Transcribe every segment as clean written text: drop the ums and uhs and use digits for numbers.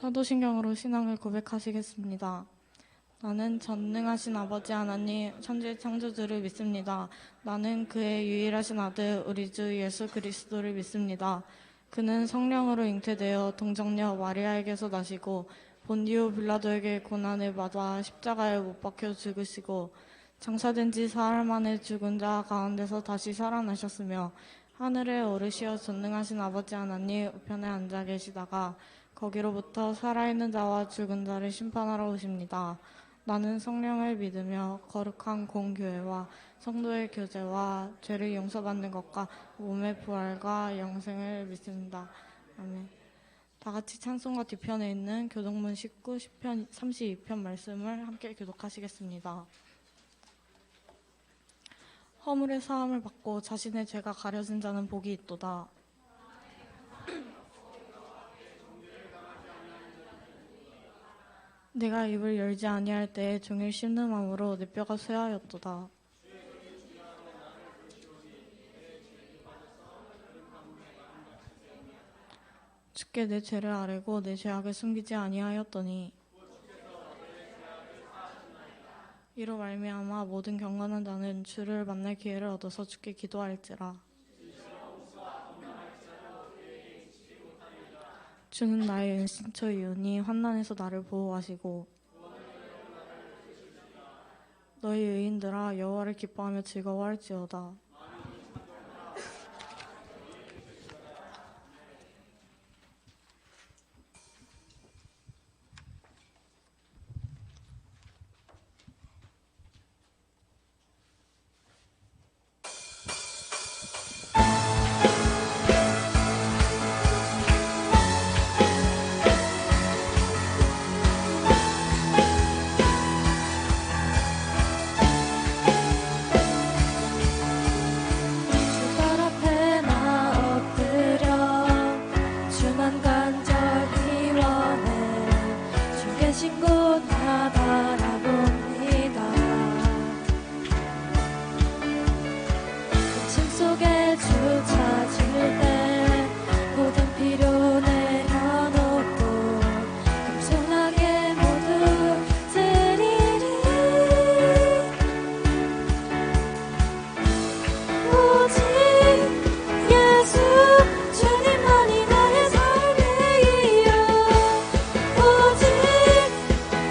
사도신경으로 신앙을 고백하시겠습니다. 나는 전능하신 아버지 하나님 천지의 창조주를 믿습니다. 나는 그의 유일하신 아들 우리 주 예수 그리스도를 믿습니다. 그는 성령으로 잉태되어 동정녀 마리아에게서 나시고 본디오 빌라도에게 고난을 받아 십자가에 못 박혀 죽으시고 장사된 지 사흘 만에 죽은 자 가운데서 다시 살아나셨으며 하늘에 오르시어 전능하신 아버지 하나님 우편에 앉아 계시다가 거기로부터 살아있는 자와 죽은 자를 심판하러 오십니다. 나는 성령을 믿으며 거룩한 공교회와 성도의 교제와 죄를 용서받는 것과 몸의 부활과 영생을 믿습니다. 아멘. 다 같이 찬송가 뒤편에 있는 교동문 19, 시편 32편 말씀을 함께 교독하시겠습니다. 허물의 사함을 받고 자신의 죄가 가려진 자는 복이 있도다. 내가 입을 열지 아니할 때에 종일 씹는 마음으로 내 뼈가 쇠하였도다. 주께 내 죄를 아뢰고 내 죄악을 숨기지 아니하였더니 이로 말미암아 모든 경건한 자는 주를 만날 기회를 얻어서 주께 기도할지라. 주는 나의 은신처이오니 환난에서 나를 보호하시고 너희 의인들아 여호와를 기뻐하며 즐거워할지어다.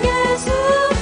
예수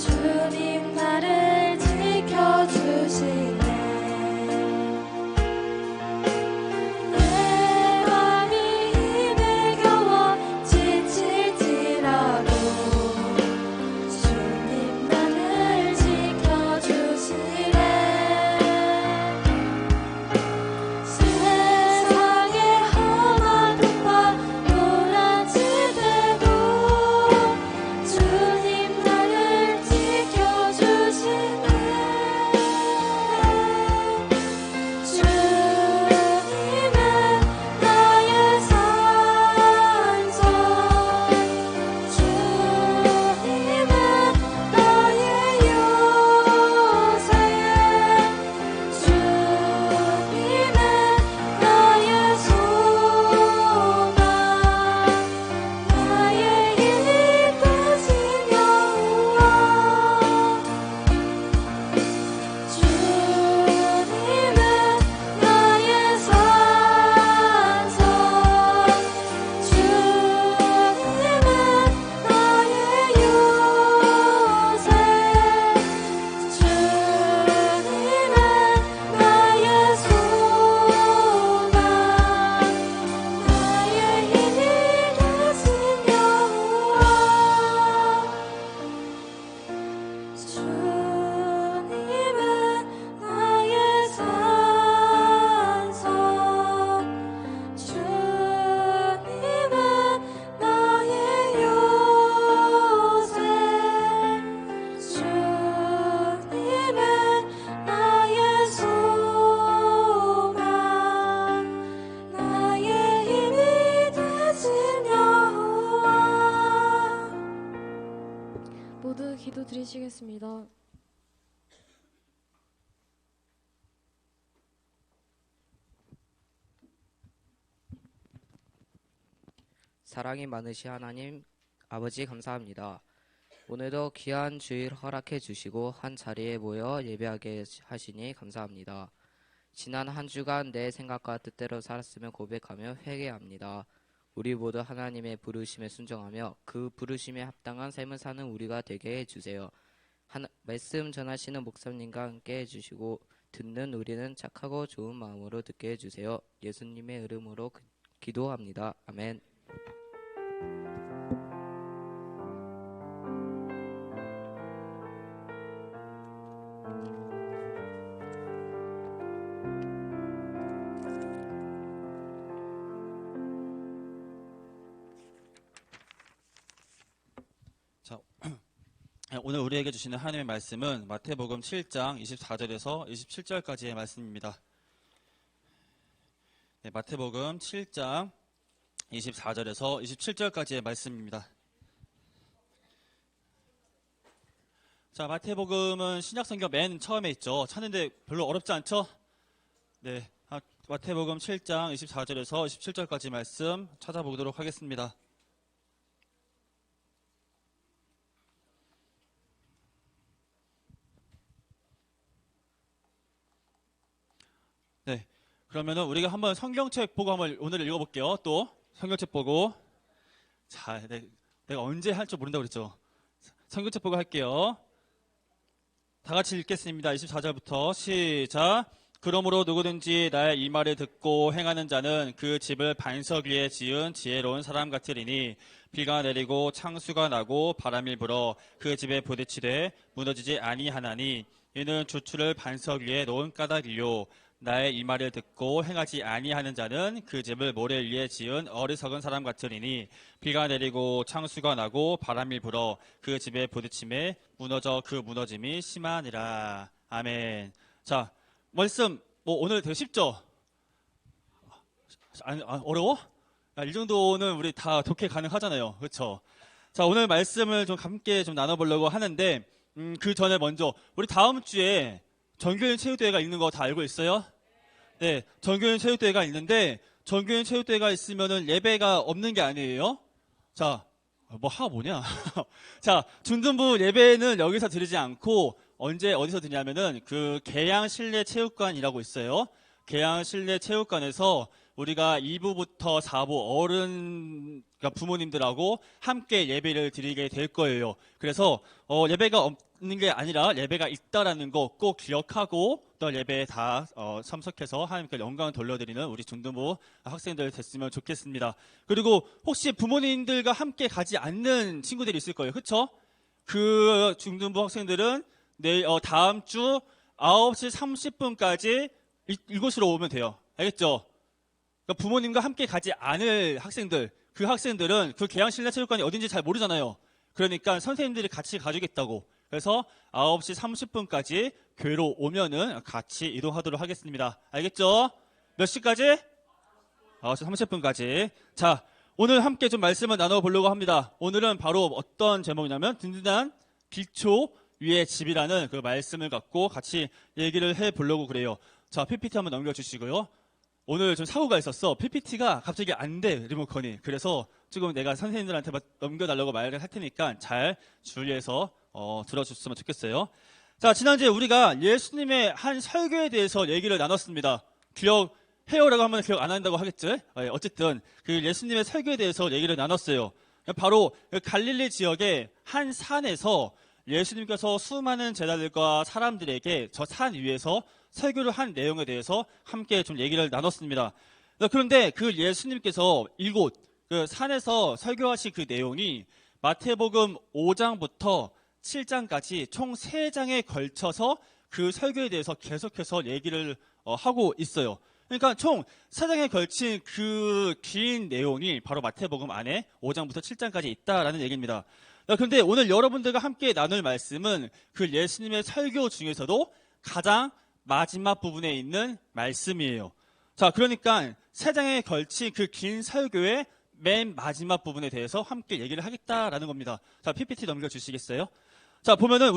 주님 나를 지켜주시네. 내 맘이 힘에 겨워 지칠지라도 주님 나를 지켜주시네. 세상의 험한 곳과 노란지 돼도 주님 나를 지켜주시네. 주님은 나의 산소, 주님은 나의 요새, 주님은 나의 소망, 나의 힘이 되신 여호와. 주님은 나의 산소, 주님은 나의 요새, 주님은 나의 소망, 나의 힘이 되신 여호와. 주님은 나의 산소, 주님은 나의 요새, 주님은 나의 소망, 나의 힘이 되신 여호와. 모두 기도 드리시겠습니다. 사랑이 많으신 하나님 아버지 감사합니다. 오늘도 귀한 주일 허락해 주시고 한 자리에 모여 예배하게 하시니 감사합니다. 지난 한 주간 내 생각과 뜻대로 살았으며 고백하며 회개합니다. 우리 모두 하나님의 부르심에 순종하며 그 부르심에 합당한 삶을 사는 우리가 되게 해주세요. 말씀 전하시는 목사님과 함께 해주시고 듣는 우리는 착하고 좋은 마음으로 듣게 해주세요. 예수님의 이름으로 기도합니다. 아멘. 자, 오늘 우리에게 주시는 하나님의 말씀은 마태복음 7장 24절에서 27절까지의 말씀입니다. 네, 마태복음 7장 24절에서 27절까지의 말씀입니다. 자, 마태복음은 신약성경 맨 처음에 있죠. 찾는데 별로 어렵지 않죠? 네, 마태복음 7장 24절에서 27절까지 말씀 찾아보도록 하겠습니다. 네, 그러면은 우리가 한번 성경책 보고 한번 오늘 읽어볼게요. 또 성경책 보고. 자, 내가 언제 할 줄 모른다고 그랬죠. 성경책 보고 할게요. 다 같이 읽겠습니다. 24절부터 시작. 그러므로 누구든지 나의 이 말을 듣고 행하는 자는 그 집을 반석 위에 지은 지혜로운 사람 같으리니 비가 내리고 창수가 나고 바람이 불어 그 집에 부딪히되 무너지지 아니하나니 이는 주추를 반석 위에 놓은 까닭이요. 나의 이 말을 듣고 행하지 아니하는 자는 그 집을 모래 위에 지은 어리석은 사람 같으리니 비가 내리고 창수가 나고 바람이 불어 그 집에 부딪힘에 무너져 그 무너짐이 심하니라. 아멘. 자, 말씀 오늘 되게 쉽죠? 어려워? 이 정도는 우리 다 독해 가능하잖아요. 그렇죠? 자, 오늘 말씀을 좀 함께 좀 나눠보려고 하는데 그 전에 먼저 우리 다음 주에 전교인 체육대회가 있는 거 다 알고 있어요? 네, 전교인 체육대회가 있는데 전교인 체육대회가 있으면은 예배가 없는 게 아니에요? 자, 뭐냐? 자, 중등부 예배는 여기서 드리지 않고 어디서 드냐면은 그 계양 실내 체육관이라고 있어요. 계양 실내 체육관에서 우리가 2부부터 4부 그러니까 부모님들하고 함께 예배를 드리게 될 거예요. 그래서 예배가 게 아니라 예배가 있다라는 거 꼭 기억하고 또 예배에 다 참석해서 하나님께 영광을 돌려드리는 우리 중등부 학생들 됐으면 좋겠습니다. 그리고 혹시 부모님들과 함께 가지 않는 친구들이 있을 거예요. 그렇죠? 그 중등부 학생들은 내일 다음 주 9시 30분까지 이곳으로 오면 돼요. 알겠죠? 그러니까 부모님과 함께 가지 않을 학생들, 그 학생들은 그 계양실내체육관이 어딘지 잘 모르잖아요. 그러니까 선생님들이 같이 가주겠다고. 그래서 9시 30분까지 교회로 오면은 같이 이동하도록 하겠습니다. 알겠죠? 몇 시까지? 9시 30분까지. 자, 오늘 함께 좀 말씀을 나눠보려고 합니다. 오늘은 바로 어떤 제목이냐면 든든한 기초 위의 집이라는 그 말씀을 갖고 같이 얘기를 해보려고 그래요. 자, PPT 한번 넘겨주시고요. 오늘 좀 사고가 있었어. PPT가 갑자기 안 돼, 리모컨이. 그래서 지금 내가 선생님들한테 넘겨달라고 말을 할 테니까 잘 주의해서 들어줬으면 좋겠어요. 자, 지난주에 우리가 예수님의 한 설교에 대해서 얘기를 나눴습니다. 기억해요라고 하면 기억 안 한다고 하겠죠? 어쨌든 그 예수님의 설교에 대해서 얘기를 나눴어요. 바로 갈릴리 지역의 한 산에서 예수님께서 수많은 제자들과 사람들에게 저 산 위에서 설교를 한 내용에 대해서 함께 좀 얘기를 나눴습니다. 그런데 그 예수님께서 이곳 그 산에서 설교하신 그 내용이 마태복음 5장부터 7장까지 총 3장에 걸쳐서 그 설교에 대해서 계속해서 얘기를 하고 있어요. 그러니까 총 3장에 걸친 그 긴 내용이 바로 마태복음 안에 5장부터 7장까지 있다라는 얘기입니다. 그런데 오늘 여러분들과 함께 나눌 말씀은 그 예수님의 설교 중에서도 가장 마지막 부분에 있는 말씀이에요. 자, 그러니까 3장에 걸친 그 긴 설교의 맨 마지막 부분에 대해서 함께 얘기를 하겠다라는 겁니다. 자, PPT 넘겨주시겠어요? 자, 보면은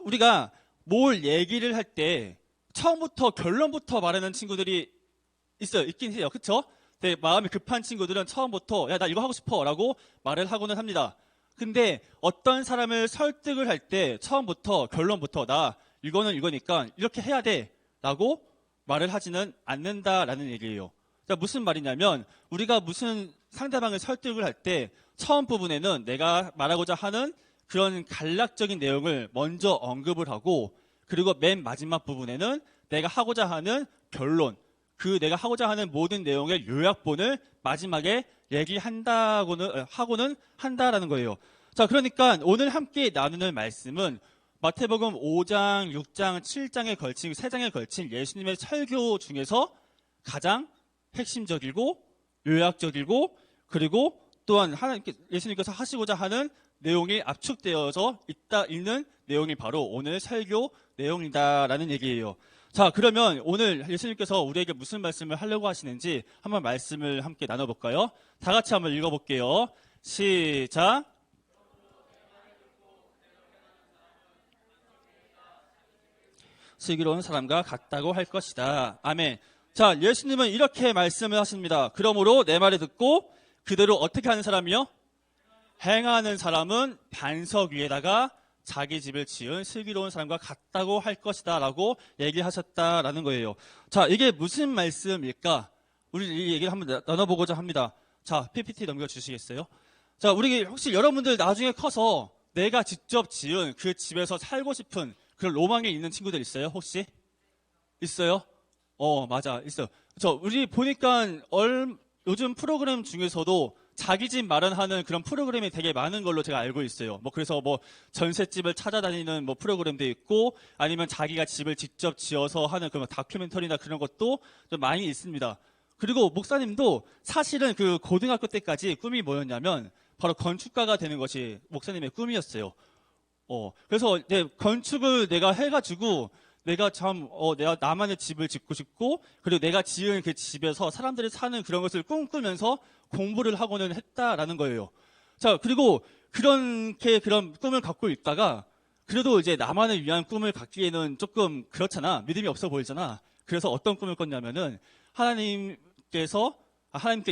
우리가 뭘 얘기를 할 때 처음부터 결론부터 말하는 친구들이 있긴 해요. 그쵸? 근데 마음이 급한 친구들은 처음부터 야, 나 이거 하고 싶어 라고 말을 하고는 합니다. 근데 어떤 사람을 설득을 할 때 처음부터 결론부터 나 이거는 이거니까 이렇게 해야 돼 라고 말을 하지는 않는다라는 얘기예요. 자, 무슨 말이냐면 우리가 무슨 상대방을 설득을 할 때 처음 부분에는 내가 말하고자 하는 그런 간략적인 내용을 먼저 언급을 하고 그리고 맨 마지막 부분에는 내가 하고자 하는 결론, 그 내가 하고자 하는 모든 내용의 요약본을 마지막에 하고는 한다라는 거예요. 자, 그러니까 오늘 함께 나누는 말씀은 마태복음 5장, 6장, 7장에 걸친 3장에 걸친 예수님의 설교 중에서 가장 핵심적이고 요약적이고 그리고 또한 예수님께서 하시고자 하는 내용이 압축되어서 있는 내용이 바로 오늘 설교 내용이다라는 얘기예요. 자, 그러면 오늘 예수님께서 우리에게 무슨 말씀을 하려고 하시는지 한번 말씀을 함께 나눠볼까요? 다 같이 한번 읽어볼게요. 시작. 슬기로운 사람과 같다고 할 것이다. 아멘. 자, 예수님은 이렇게 말씀을 하십니다. 그러므로 내 말을 듣고 그대로 어떻게 하는 사람이요? 행하는 사람은 반석 위에다가 자기 집을 지은 슬기로운 사람과 같다고 할 것이다 라고 얘기하셨다라는 거예요. 자, 이게 무슨 말씀일까? 우리 이 얘기를 한번 나눠보고자 합니다. 자, PPT 넘겨주시겠어요? 자, 우리 혹시 여러분들 나중에 커서 내가 직접 지은 그 집에서 살고 싶은 그런 로망이 있는 친구들 있어요? 혹시? 있어요? 맞아, 있어요. 우리 보니까 요즘 프로그램 중에서도 자기 집 마련하는 그런 프로그램이 되게 많은 걸로 제가 알고 있어요. 그래서 전셋집을 찾아다니는 프로그램도 있고 아니면 자기가 집을 직접 지어서 하는 그런 다큐멘터리나 그런 것도 좀 많이 있습니다. 그리고 목사님도 사실은 그 고등학교 때까지 꿈이 뭐였냐면 바로 건축가가 되는 것이 목사님의 꿈이었어요. 그래서 건축을 내가 해가지고 내가 나만의 집을 짓고 싶고 그리고 내가 지은 그 집에서 사람들이 사는 그런 것을 꿈꾸면서 공부를 하고는 했다라는 거예요. 자, 그리고 그런 꿈을 갖고 있다가 그래도 이제 나만을 위한 꿈을 갖기에는 조금 그렇잖아. 믿음이 없어 보이잖아. 그래서 어떤 꿈을 꿨냐면은 하나님께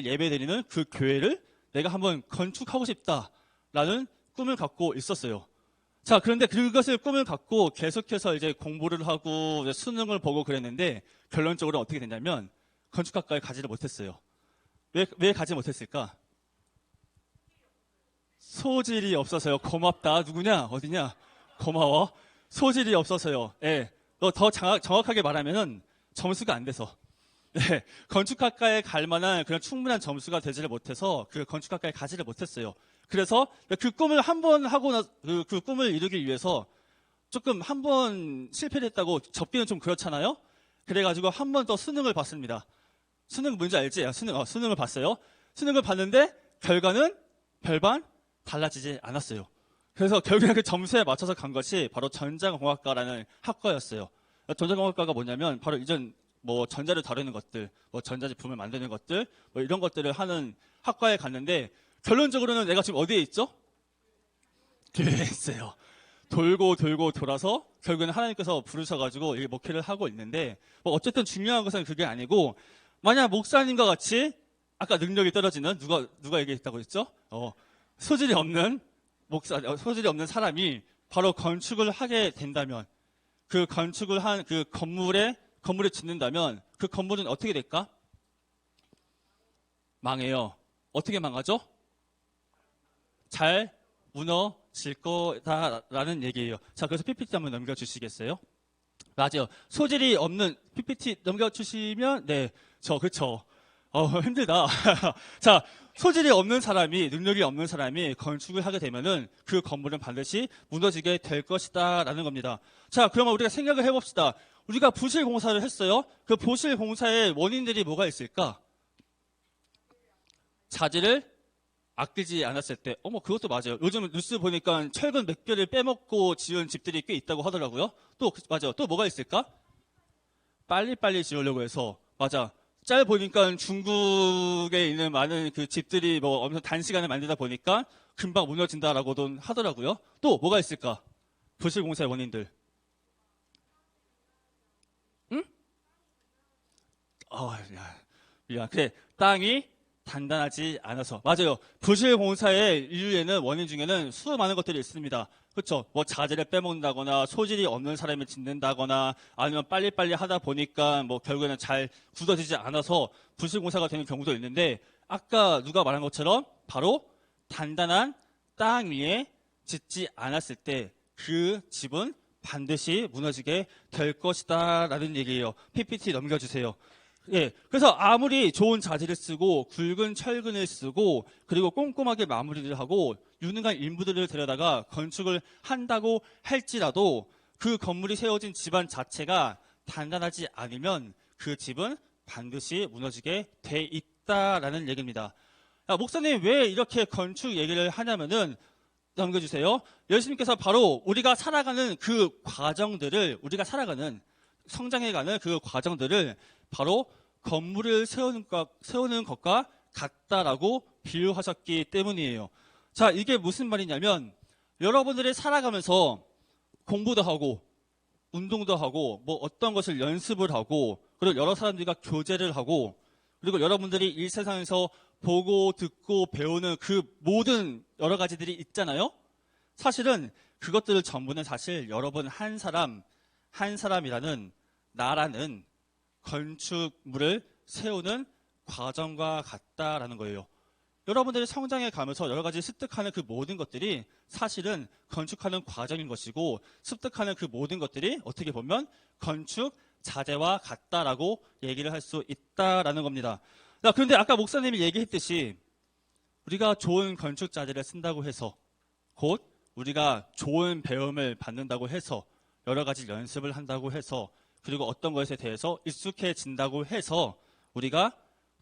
예배드리는 그 교회를 내가 한번 건축하고 싶다라는 꿈을 갖고 있었어요. 자, 그런데 그것을 꿈을 갖고 계속해서 이제 공부를 하고 이제 수능을 보고 그랬는데 결론적으로 어떻게 됐냐면 건축학과에 가지를 못했어요. 왜 가지 못했을까? 소질이 없어서요. 고맙다. 누구냐? 어디냐? 고마워. 소질이 없어서요. 예. 더 정확하게 말하면은 점수가 안 돼서. 네. 건축학과에 갈 만한 그런 충분한 점수가 되지를 못해서 그 건축학과에 가지를 못했어요. 그래서 그 꿈을 한 번 하고 그 꿈을 이루기 위해서 조금 한 번 실패를 했다고 접기는 좀 그렇잖아요. 그래가지고 한 번 더 수능을 봤습니다. 수능 뭔지 알지? 수능을 봤어요. 수능을 봤는데 결과는 별반 달라지지 않았어요. 그래서 결국에 그 점수에 맞춰서 간 것이 바로 전자공학과라는 학과였어요. 전자공학과가 뭐냐면 바로 이전 뭐 전자를 다루는 것들, 뭐 전자제품을 만드는 것들, 뭐 이런 것들을 하는 학과에 갔는데 결론적으로는 내가 지금 어디에 있죠? 교회에 있어요. 돌고 돌고 돌아서 결국에는 하나님께서 부르셔가지고 이 목회를 하고 있는데 뭐 어쨌든 중요한 것은 그게 아니고 만약 목사님과 같이 아까 능력이 떨어지는 누가 얘기했다고 했죠? 소질이 없는 소질이 없는 사람이 바로 건축을 하게 된다면 그 건축을 한 그 건물을 짓는다면 그 건물은 어떻게 될까? 망해요. 어떻게 망하죠? 잘 무너질 거다라는 얘기예요. 자, 그래서 PPT 한번 넘겨주시겠어요? 맞아요. 소질이 없는 PPT 넘겨주시면 네, 그쵸. 힘들다. 자, 소질이 없는 사람이, 능력이 없는 사람이 건축을 하게 되면은 그 건물은 반드시 무너지게 될 것이다라는 겁니다. 자, 그러면 우리가 생각을 해봅시다. 우리가 부실 공사를 했어요. 그 부실 공사의 원인들이 뭐가 있을까? 자재를 아끼지 않았을 때, 그것도 맞아요. 요즘 뉴스 보니까 철근 몇 개를 빼먹고 지은 집들이 꽤 있다고 하더라고요. 맞아요. 또 뭐가 있을까? 빨리빨리 지으려고 해서, 맞아. 짤 보니까 중국에 있는 많은 그 집들이 뭐 엄청 단시간에 만들다 보니까 금방 무너진다라고도 하더라고요. 또 뭐가 있을까? 부실 공사의 원인들. 응? 미안. 그래, 땅이 단단하지 않아서. 맞아요. 부실 공사의 이유에는 원인 중에는 수많은 것들이 있습니다. 그렇죠. 뭐 자재를 빼먹는다거나 소질이 없는 사람이 짓는다거나 아니면 빨리빨리 하다 보니까 뭐 결국에는 잘 굳어지지 않아서 부실 공사가 되는 경우도 있는데 아까 누가 말한 것처럼 바로 단단한 땅 위에 짓지 않았을 때 그 집은 반드시 무너지게 될 것이다라는 얘기예요. PPT 넘겨주세요. 예, 그래서 아무리 좋은 자재를 쓰고 굵은 철근을 쓰고 그리고 꼼꼼하게 마무리를 하고 유능한 인부들을 데려다가 건축을 한다고 할지라도 그 건물이 세워진 집안 자체가 단단하지 않으면 그 집은 반드시 무너지게 돼 있다라는 얘기입니다. 목사님 왜 이렇게 건축 얘기를 하냐면은 넘겨주세요. 예수님께서 바로 우리가 살아가는 그 과정들을 성장해가는 그 과정들을 바로 건물을 세우는 것과 같다라고 비유하셨기 때문이에요. 자, 이게 무슨 말이냐면 여러분들이 살아가면서 공부도 하고 운동도 하고 뭐 어떤 것을 연습을 하고 그리고 여러 사람들과 교제를 하고 그리고 여러분들이 이 세상에서 보고 듣고 배우는 그 모든 여러 가지들이 있잖아요. 사실은 그것들을 전부는 사실 여러분 한 사람이라는 나라는 건축물을 세우는 과정과 같다라는 거예요. 여러분들이 성장해 가면서 여러 가지 습득하는 그 모든 것들이 사실은 건축하는 과정인 것이고 습득하는 그 모든 것들이 어떻게 보면 건축 자재와 같다라고 얘기를 할 수 있다라는 겁니다. 그런데 아까 목사님이 얘기했듯이 우리가 좋은 건축 자재를 쓴다고 해서 곧 우리가 좋은 배움을 받는다고 해서 여러 가지 연습을 한다고 해서 그리고 어떤 것에 대해서 익숙해진다고 해서 우리가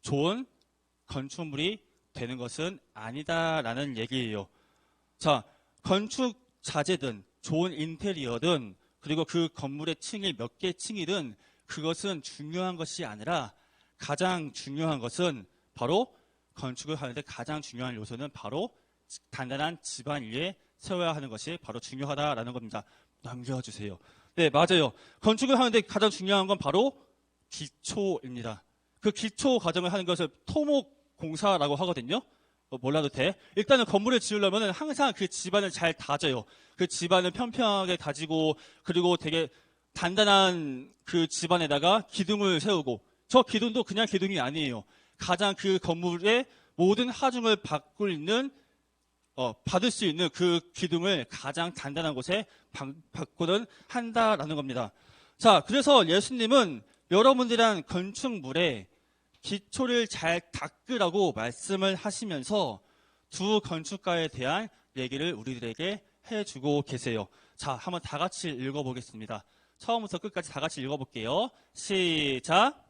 좋은 건축물이 되는 것은 아니다라는 얘기예요. 자, 건축 자재든 좋은 인테리어든 그리고 그 건물의 층이 몇 개 층이든 그것은 중요한 것이 아니라 가장 중요한 것은 바로 건축을 하는데 가장 중요한 요소는 바로 단단한 집안 위에 세워야 하는 것이 바로 중요하다라는 겁니다. 넘겨주세요. 네, 맞아요. 건축을 하는데 가장 중요한 건 바로 기초입니다. 그 기초 과정을 하는 것을 토목공사라고 하거든요. 몰라도 돼. 일단은 건물을 지으려면 항상 그 집안을 잘 다져요. 그 집안을 평평하게 다지고 그리고 되게 단단한 그 집안에다가 기둥을 세우고 저 기둥도 그냥 기둥이 아니에요. 가장 그 건물의 모든 하중을 받고 있는 받을 수 있는 그 기둥을 가장 단단한 곳에 받고는 한다라는 겁니다. 자, 그래서 예수님은 여러분들이란 건축물에 기초를 잘 닦으라고 말씀을 하시면서 두 건축가에 대한 얘기를 우리들에게 해주고 계세요. 자, 한번 다 같이 읽어보겠습니다. 처음부터 끝까지 다 같이 읽어볼게요. 시작.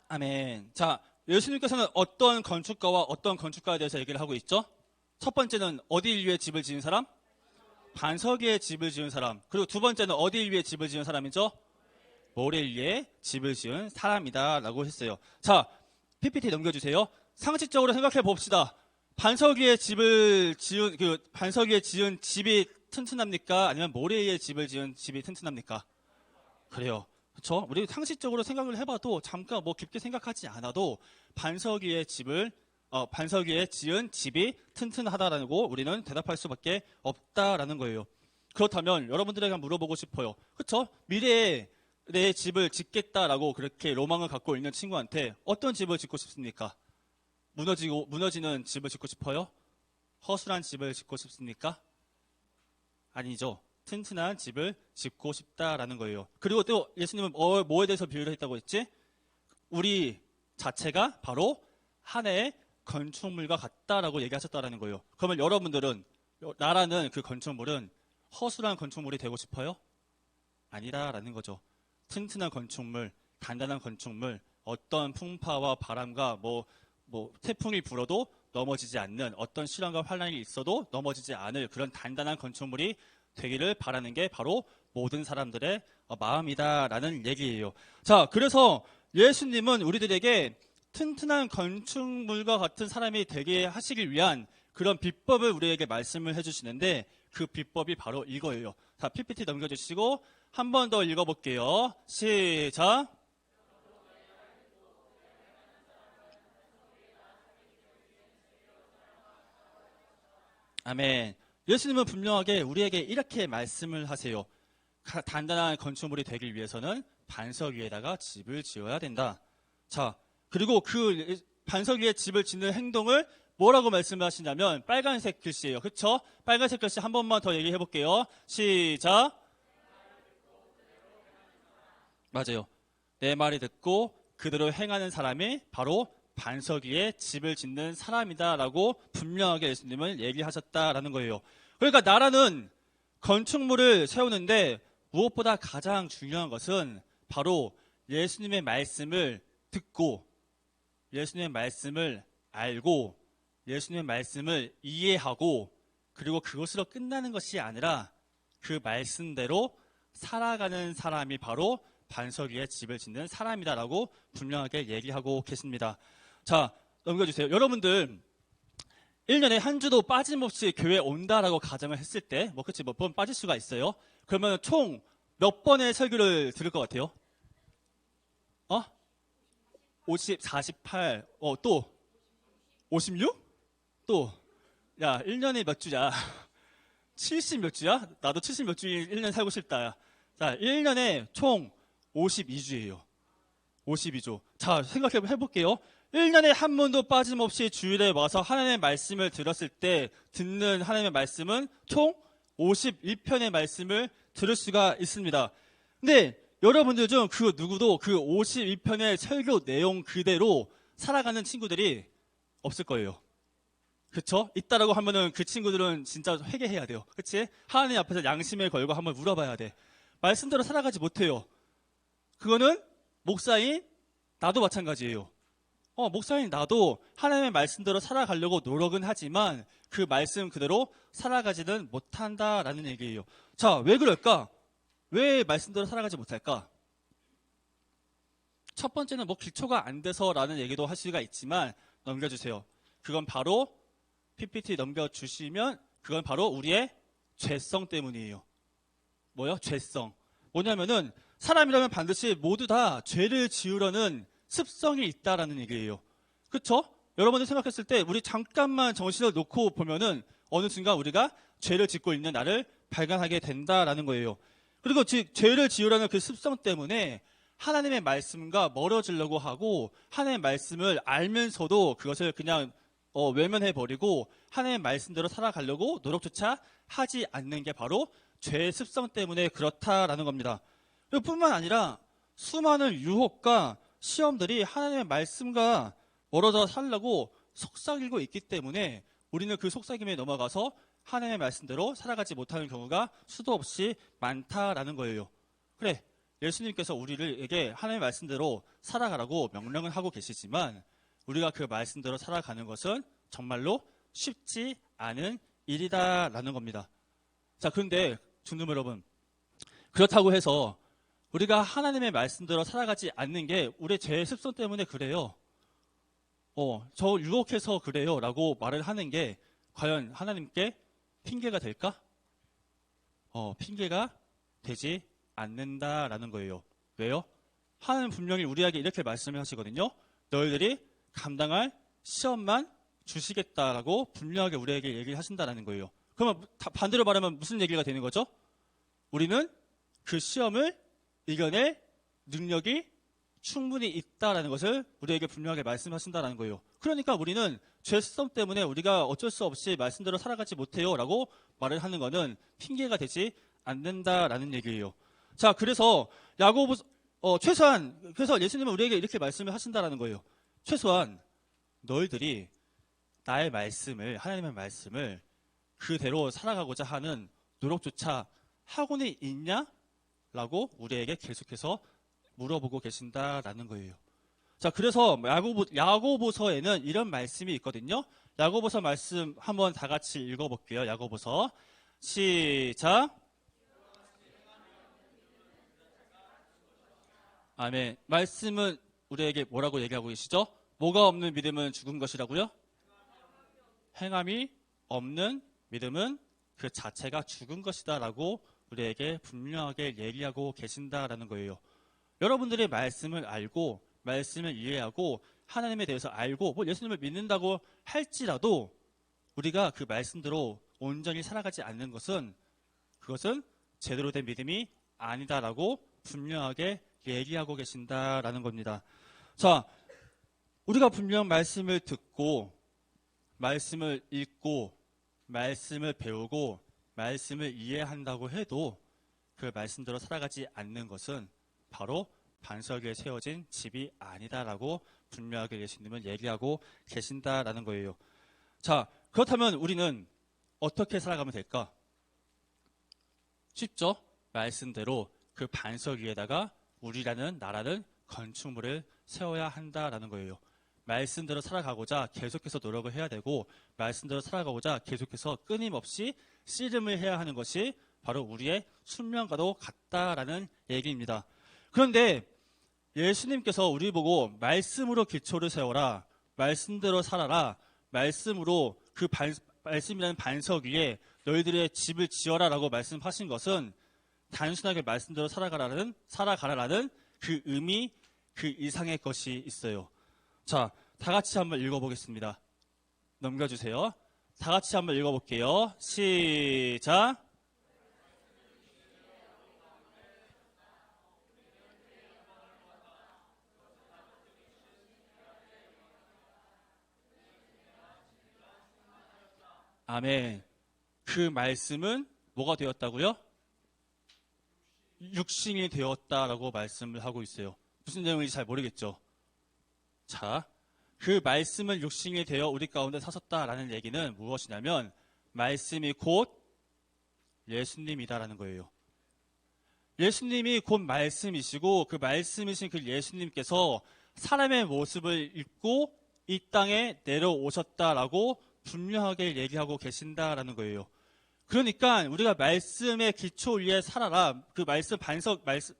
아멘. 자, 예수님께서는 어떤 건축가와 어떤 건축가에 대해서 얘기를 하고 있죠? 첫 번째는 어디 위에 집을 지은 사람? 반석 위에 집을 지은 사람. 그리고 두 번째는 어디 위에 집을 지은 사람이죠? 모래 위에 집을 지은 사람이다 라고 했어요. 자, PPT 넘겨주세요. 상식적으로 생각해 봅시다. 반석 위에 반석 위에 지은 집이 튼튼합니까? 아니면 모래 위에 집을 지은 집이 튼튼합니까? 그래요. 그렇죠? 우리 상식적으로 생각을 해봐도 잠깐 뭐 깊게 생각하지 않아도 반석 위에 지은 집이 튼튼하다라고 우리는 대답할 수밖에 없다라는 거예요. 그렇다면 여러분들에게 물어보고 싶어요. 그렇죠? 미래에 내 집을 짓겠다라고 그렇게 로망을 갖고 있는 친구한테 어떤 집을 짓고 싶습니까? 무너지는 집을 짓고 싶어요? 허술한 집을 짓고 싶습니까? 아니죠. 튼튼한 집을 짓고 싶다라는 거예요. 그리고 또 예수님은 뭐에 대해서 비유를 했다고 했지? 우리 자체가 바로 하나의 건축물과 같다라고 얘기하셨다라는 거예요. 그러면 여러분들은 나라는 그 건축물은 허술한 건축물이 되고 싶어요? 아니다라는 거죠. 튼튼한 건축물, 단단한 건축물, 어떤 풍파와 바람과 뭐 태풍이 불어도 넘어지지 않는, 어떤 시련과 환난이 있어도 넘어지지 않을 그런 단단한 건축물이 되기를 바라는 게 바로 모든 사람들의 마음이다라는 얘기예요. 자, 그래서 예수님은 우리들에게 튼튼한 건축물과 같은 사람이 되게 하시기 위한 그런 비법을 우리에게 말씀을 해주시는데 그 비법이 바로 이거예요. 자, PPT 넘겨주시고 한 번 더 읽어볼게요. 시작. 아멘. 예수님은 분명하게 우리에게 이렇게 말씀을 하세요. 단단한 건축물이 되기 위해서는 반석 위에다가 집을 지어야 된다. 자, 그리고 그 반석 위에 집을 짓는 행동을 뭐라고 말씀을 하시냐면 빨간색 글씨예요. 그렇죠? 빨간색 글씨 한 번만 더 얘기해 볼게요. 시작. 맞아요. 내 말이 듣고 그대로 행하는 사람이 바로 반석 위에 집을 짓는 사람이다라고 분명하게 예수님은 얘기하셨다라는 거예요. 그러니까 나라는 건축물을 세우는데 무엇보다 가장 중요한 것은 바로 예수님의 말씀을 듣고 예수님의 말씀을 알고 예수님의 말씀을 이해하고 그리고 그것으로 끝나는 것이 아니라 그 말씀대로 살아가는 사람이 바로 반석 위에 집을 짓는 사람이다라고 분명하게 얘기하고 계십니다. 자, 넘겨주세요. 여러분들 1년에 한 주도 빠짐없이 교회에 온다라고 가정을 했을 때 그치 몇 번 빠질 수가 있어요. 그러면 총 몇 번의 설교를 들을 것 같아요? 50, 48, 또 56? 또 야, 1년에 몇 주냐? 70 몇 주야? 나도 70 몇 주 1년 살고 싶다. 자, 1년에 총 52주예요. 52주. 자, 생각해 볼게요. 1년에 한 번도 빠짐없이 주일에 와서 하나님의 말씀을 들었을 때 듣는 하나님의 말씀은 총 51편의 말씀을 들을 수가 있습니다. 근데 여러분들 중 그 누구도 그 52편의 설교 내용 그대로 살아가는 친구들이 없을 거예요. 그쵸? 있다라고 하면은 그 친구들은 진짜 회개해야 돼요. 그치? 하나님 앞에서 양심에 걸고 한번 물어봐야 돼. 말씀대로 살아가지 못해요. 그거는 목사인 나도 마찬가지예요. 목사인 나도 하나님의 말씀대로 살아가려고 노력은 하지만 그 말씀 그대로 살아가지는 못한다라는 얘기예요. 자, 왜 그럴까? 왜 말씀대로 살아가지 못할까? 첫 번째는 기초가 안 돼서라는 얘기도 할 수가 있지만 넘겨주세요. 그건 바로 PPT 넘겨주시면 그건 바로 우리의 죄성 때문이에요. 뭐요? 죄성. 뭐냐면은 사람이라면 반드시 모두 다 죄를 지으려는 습성이 있다라는 얘기예요. 그렇죠? 여러분들 생각했을 때 우리 잠깐만 정신을 놓고 보면은 어느 순간 우리가 죄를 짓고 있는 나를 발견하게 된다라는 거예요. 그리고 죄를 지으라는 그 습성 때문에 하나님의 말씀과 멀어지려고 하고 하나님의 말씀을 알면서도 그것을 그냥 외면해버리고 하나님의 말씀대로 살아가려고 노력조차 하지 않는 게 바로 죄의 습성 때문에 그렇다라는 겁니다. 뿐만 아니라 수많은 유혹과 시험들이 하나님의 말씀과 멀어져 살려고 속삭이고 있기 때문에 우리는 그 속삭임에 넘어가서 하나님의 말씀대로 살아가지 못하는 경우가 수도 없이 많다라는 거예요. 그래, 예수님께서 우리에게 하나님의 말씀대로 살아가라고 명령을 하고 계시지만 우리가 그 말씀대로 살아가는 것은 정말로 쉽지 않은 일이다라는 겁니다. 자, 그런데 중등 여러분, 그렇다고 해서 우리가 하나님의 말씀대로 살아가지 않는 게 우리의 죄의 습성 때문에 그래요. 저 유혹해서 그래요 라고 말을 하는 게 과연 하나님께 핑계가 될까? 핑계가 되지 않는다라는 거예요. 왜요? 하나님 분명히 우리에게 이렇게 말씀을 하시거든요. 너희들이 감당할 시험만 주시겠다라고 분명하게 우리에게 얘기를 하신다라는 거예요. 그러면 반대로 말하면 무슨 얘기가 되는 거죠? 우리는 그 시험을 이겨낼 능력이 충분히 있다라는 것을 우리에게 분명하게 말씀하신다라는 거예요. 그러니까 우리는 죄 습성 때문에 우리가 어쩔 수 없이 말씀대로 살아가지 못해요 라고 말을 하는 것은 핑계가 되지 않는다라는 얘기예요. 자, 그래서 그래서 예수님은 우리에게 이렇게 말씀을 하신다라는 거예요. 최소한 너희들이 나의 말씀을, 하나님의 말씀을 그대로 살아가고자 하는 노력조차 하고는 있냐? 라고 우리에게 계속해서 물어보고 계신다라는 거예요. 자, 그래서 야고보서에는 이런 말씀이 있거든요. 야고보서 말씀 한번 다 같이 읽어볼게요. 야고보서 시작. 아멘. 말씀은 우리에게 뭐라고 얘기하고 계시죠? 뭐가 없는 믿음은 죽은 것이라고요? 행함이 없는 믿음은 그 자체가 죽은 것이다 라고 우리에게 분명하게 얘기하고 계신다라는 거예요. 여러분들이 말씀을 알고 말씀을 이해하고 하나님에 대해서 알고 예수님을 믿는다고 할지라도 우리가 그 말씀대로 온전히 살아가지 않는 것은 그것은 제대로 된 믿음이 아니다라고 분명하게 얘기하고 계신다라는 겁니다. 자, 우리가 분명 말씀을 듣고 말씀을 읽고 말씀을 배우고 말씀을 이해한다고 해도 그 말씀대로 살아가지 않는 것은 바로 반석 위에 세워진 집이 아니다라고 분명하게 예수님은 얘기하고 계신다라는 거예요. 자, 그렇다면 우리는 어떻게 살아가면 될까? 쉽죠? 말씀대로 그 반석 위에다가 우리라는 나라는 건축물을 세워야 한다라는 거예요. 말씀대로 살아가고자 계속해서 노력을 해야 되고 말씀대로 살아가고자 계속해서 끊임없이 씨름을 해야 하는 것이 바로 우리의 숙명과도 같다라는 얘기입니다. 그런데 예수님께서 우리 보고 말씀으로 기초를 세워라, 말씀대로 살아라, 말씀으로 그 말씀이라는 반석 위에 너희들의 집을 지어라 라고 말씀하신 것은 단순하게 말씀대로 살아가라라는 그 의미, 그 이상의 것이 있어요. 자, 다 같이 한번 읽어보겠습니다. 넘겨주세요. 다 같이 한번 읽어볼게요. 시작. 아멘. 그 말씀은 뭐가 되었다고요? 육신이 되었다라고 말씀을 하고 있어요. 무슨 내용인지 잘 모르겠죠? 자, 그 말씀은 육신이 되어 우리 가운데 사셨다라는 얘기는 무엇이냐면 말씀이 곧 예수님이다라는 거예요. 예수님이 곧 말씀이시고 그 말씀이신 그 예수님께서 사람의 모습을 입고 이 땅에 내려오셨다라고 분명하게 얘기하고 계신다라는 거예요. 그러니까 우리가 말씀의 기초 위에 살아라. 그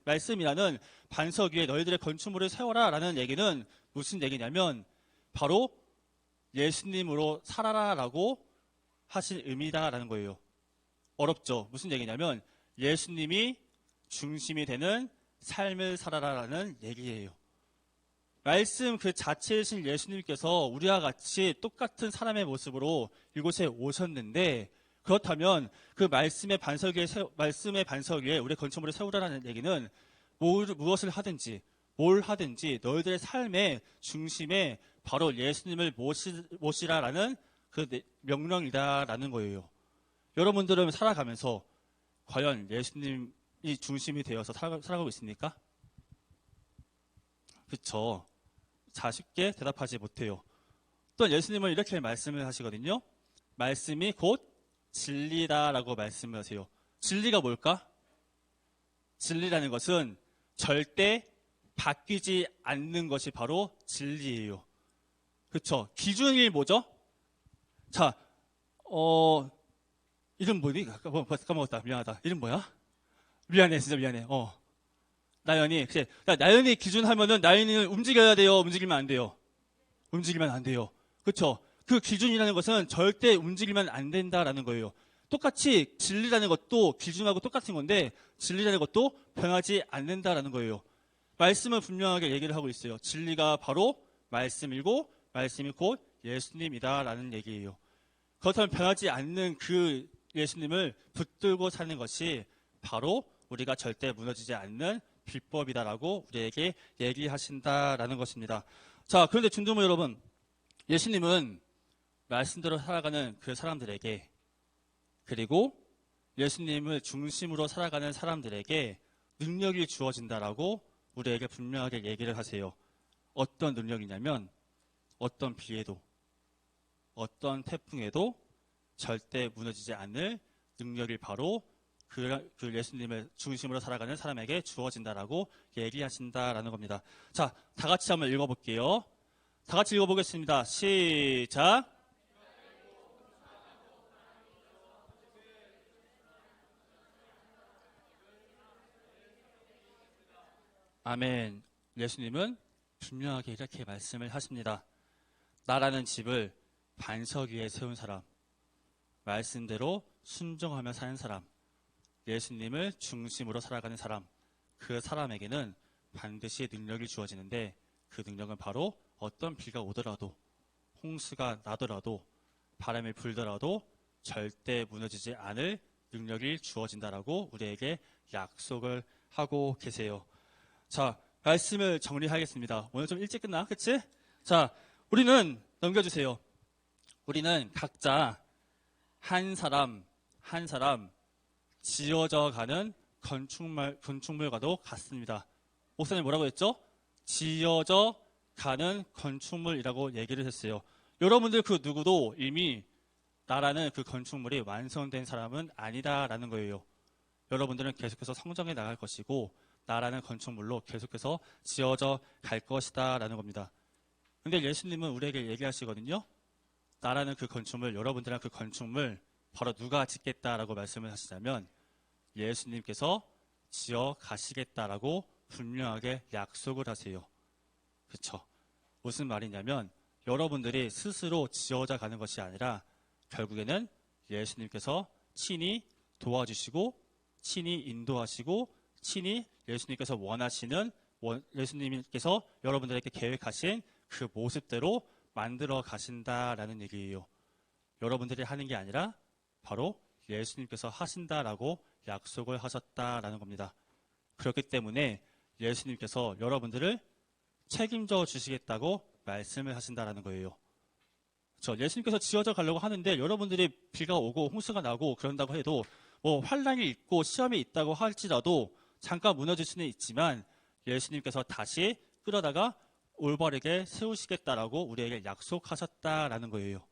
말씀이라는 반석 위에 너희들의 건축물을 세워라 라는 얘기는 무슨 얘기냐면 바로 예수님으로 살아라라고 하신 의미다라는 거예요. 어렵죠? 무슨 얘기냐면 예수님이 중심이 되는 삶을 살아라라는 얘기예요. 말씀 그 자체이신 예수님께서 우리와 같이 똑같은 사람의 모습으로 이곳에 오셨는데, 그렇다면 그 말씀의 반석 위에 우리의 건축물을 세우라는 얘기는 무엇을 하든지 뭘 하든지 너희들의 삶의 중심에 바로 예수님을 모시라라는 그 명령이다라는 거예요. 여러분들은 살아가면서 과연 예수님이 중심이 되어서 살아가고 있습니까? 그렇죠. 자, 쉽게 대답하지 못해요. 또 예수님은 이렇게 말씀을 하시거든요. 말씀이 곧 진리다라고 말씀을 하세요. 진리가 뭘까? 진리라는 것은 절대 바뀌지 않는 것이 바로 진리예요. 그렇죠. 기준이 뭐죠? 자, 이름 뭐니? 까먹었다. 미안하다. 이름 뭐야? 미안해, 진짜 미안해. 나연이. 나연이 기준 하면은 나연이는 움직여야 돼요? 움직이면 안 돼요? 움직이면 안 돼요. 그렇죠. 그 기준이라는 것은 절대 움직이면 안 된다라는 거예요. 똑같이 진리라는 것도 기준하고 똑같은 건데 진리라는 것도 변하지 않는다라는 거예요. 말씀은 분명하게 얘기를 하고 있어요. 진리가 바로 말씀이고 말씀이 곧 예수님이다라는 얘기예요. 그렇다면 변하지 않는 그 예수님을 붙들고 사는 것이 바로 우리가 절대 무너지지 않는 비법이다라고 우리에게 얘기하신다라는 것입니다. 자, 그런데 중도모 여러분, 예수님은 말씀대로 살아가는 그 사람들에게, 그리고 예수님을 중심으로 살아가는 사람들에게 능력이 주어진다라고 우리에게 분명하게 얘기를 하세요. 어떤 능력이냐면 어떤 비에도 어떤 태풍에도 절대 무너지지 않을 능력이 바로 그 예수님을 중심으로 살아가는 사람에게 주어진다라고 얘기하신다라는 겁니다. 자, 다 같이 한번 읽어볼게요. 다 같이 읽어보겠습니다. 시작. 아멘. 예수님은 분명하게 이렇게 말씀을 하십니다. 나라는 집을 반석 위에 세운 사람, 말씀대로 순종하며 사는 사람, 예수님을 중심으로 살아가는 사람, 그 사람에게는 반드시 능력이 주어지는데 그 능력은 바로 어떤 비가 오더라도, 홍수가 나더라도, 바람이 불더라도 절대 무너지지 않을 능력이 주어진다라고 우리에게 약속을 하고 계세요. 자, 말씀을 정리하겠습니다. 오늘 좀 일찍 끝나? 그치? 자, 우리는 넘겨주세요. 우리는 각자 한 사람 지어져 가는 건축물과도 같습니다. 목사님 뭐라고 했죠? 지어져 가는 건축물이라고 얘기를 했어요. 여러분들 그 누구도 이미 나라는 그 건축물이 완성된 사람은 아니다라는 거예요. 여러분들은 계속해서 성장해 나갈 것이고 나라는 건축물로 계속해서 지어져 갈 것이다라는 겁니다. 근데 예수님은 우리에게 얘기하시거든요. 나라는 그 건축물, 여러분들은 그 건축물 바로 누가 짓겠다라고 말씀을 하시자면 예수님께서 지어 가시겠다라고 분명하게 약속을 하세요. 그렇죠? 무슨 말이냐면 여러분들이 스스로 지어져 가는 것이 아니라 결국에는 예수님께서 친히 도와주시고 친히 인도하시고 친히 예수님께서 원하시는 예수님께서 여러분들에게 계획하신 그 모습대로 만들어 가신다라는 얘기예요. 여러분들이 하는 게 아니라 바로 예수님께서 하신다라고 약속을 하셨다라는 겁니다. 그렇기 때문에 예수님께서 여러분들을 책임져 주시겠다고 말씀을 하신다라는 거예요. 예수님께서 지어져 가려고 하는데 여러분들이 비가 오고 홍수가 나고 그런다고 해도 환란이 있고 시험이 있다고 할지라도 잠깐 무너질 수는 있지만 예수님께서 다시 끌어다가 올바르게 세우시겠다라고 우리에게 약속하셨다라는 거예요.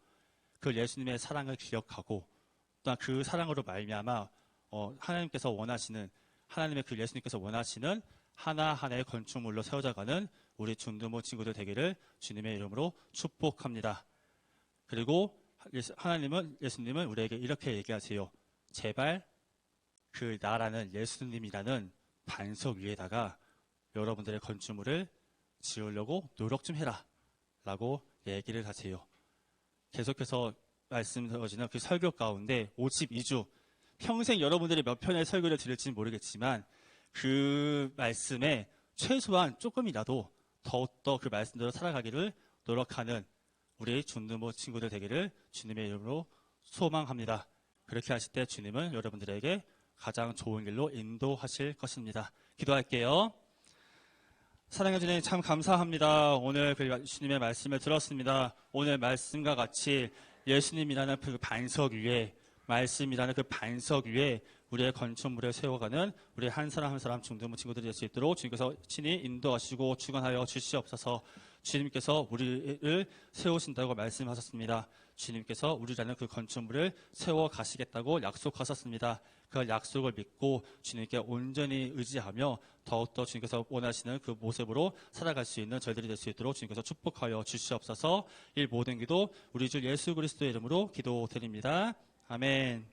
그 예수님의 사랑을 기억하고 또한 그 사랑으로 말미암아 하나님께서 원하시는 하나님의 그 예수님께서 원하시는 하나하나의 건축물로 세워져가는 우리 중두모 친구들 되기를 주님의 이름으로 축복합니다. 그리고 예수님은 우리에게 이렇게 얘기하세요. 제발 그 나라는 예수님이라는 반석 위에다가 여러분들의 건축물을 지으려고 노력 좀 해라 라고 얘기를 하세요. 계속해서 말씀드려지는 그 설교 가운데 52주 평생 여러분들이 몇 편의 설교를 들을지는 모르겠지만 그 말씀에 최소한 조금이라도 더욱더 그 말씀대로 살아가기를 노력하는 우리 중등부 친구들 되기를 주님의 이름으로 소망합니다. 그렇게 하실 때 주님은 여러분들에게 가장 좋은 길로 인도하실 것입니다. 기도할게요. 사랑해 주님 참 감사합니다. 오늘 그 주님의 말씀을 들었습니다. 오늘 말씀과 같이 예수님이라는 그 반석 위에, 말씀이라는 그 반석 위에 우리의 건축물을 세워가는 우리 한 사람 한 사람 중등부 친구들이 될 수 있도록 주님께서 친히 인도하시고 주관하여 주시옵소서. 주님께서 우리를 세우신다고 말씀하셨습니다. 주님께서 우리라는 그 건축물을 세워 가시겠다고 약속하셨습니다. 그 약속을 믿고 주님께 온전히 의지하며 더욱더 주님께서 원하시는 그 모습으로 살아갈 수 있는 저희들이 될 수 있도록 주님께서 축복하여 주시옵소서. 이 모든 기도 우리 주 예수 그리스도의 이름으로 기도드립니다. 아멘.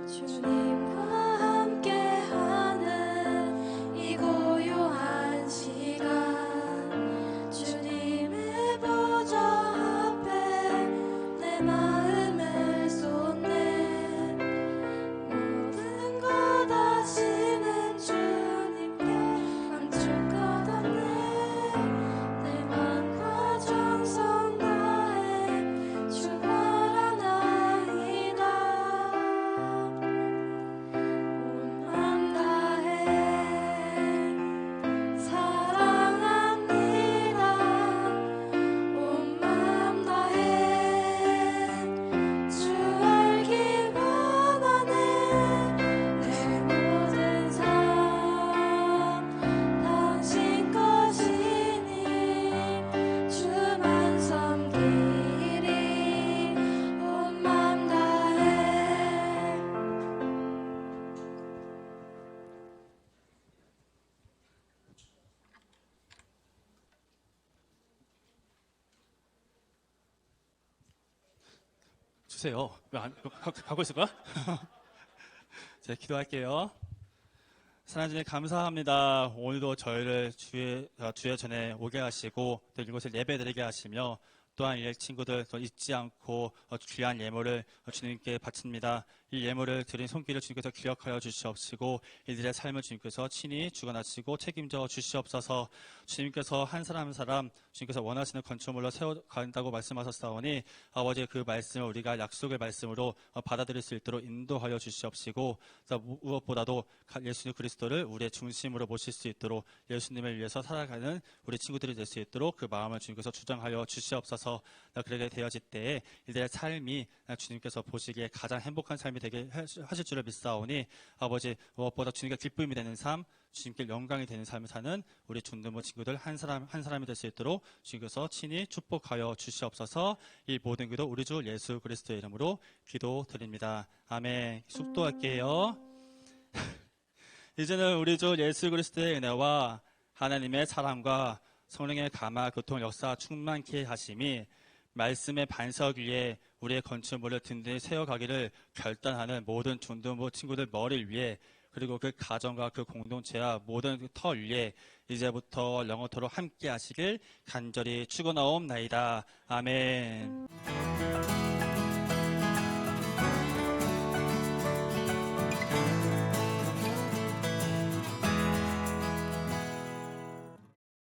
주님과 함께하는 이 고요한 시간, 주님의 보좌 앞에 내 마음을 쏟네. 모든 것 아시는 주님께 감출 것 없네. 내 맘과 정성 다해 주 바라나이다. 온 맘 다해 사랑합니다. 온 맘 다해 주 알기 원하네. 내 모든 삶 당신 것이니 주만 섬기리. 온 맘 다해. 주세요. 왜 안, 갖고 있을 거야? 자, 기도할게요. 사랑하는 주님 감사합니다. 오늘도 저희를 주의 전에 오게 하시고 또 이곳에 예배드리게 하시며 또한 이 친구들 또 잊지 않고 귀한 예물을 주님께 바칩니다. 이 예물을 드린 손길을 주님께서 기억하여 주시옵시고 이들의 삶을 주님께서 친히 주관하시고 책임져 주시옵소서. 주님께서 한 사람 한 사람 주님께서 원하시는 건축물로 세워간다고 말씀하셨사오니 아버지 그 말씀을 우리가 약속의 말씀으로 받아들일 수 있도록 인도하여 주시옵시고 무엇보다도 예수님 그리스도를 우리의 중심으로 모실 수 있도록 예수님을 위해서 살아가는 우리 친구들이 될 수 있도록 그 마음을 주님께서 주장하여 주시옵소서. 그렇게 되어질 때에 이들의 삶이 주님께서 보시기에 가장 행복한 삶이 되게 하실 줄을 믿사오니 아버지 무엇보다 주님께 기쁨이 되는 삶, 주님께 영광이 되는 삶을 사는 우리 중등부 친구들 한 사람 한 사람이 될 수 있도록 주님께서 친히 축복하여 주시옵소서. 이 모든 기도 우리 주 예수 그리스도의 이름으로 기도드립니다. 아멘. 숙도할게요. 이제는 우리 주 예수 그리스도의 은혜와 하나님의 사랑과 성령의 감화 교통 역사 충만케 하심이 말씀의 반석 위에 우리의 건축물을 든든히 세워가기를 결단하는 모든 중등부 친구들 머리 위에 그리고 그 가정과 그 공동체와 모든 그 터 위에 이제부터 영원토록 함께 하시길 간절히 축원하옵나이다. 아멘.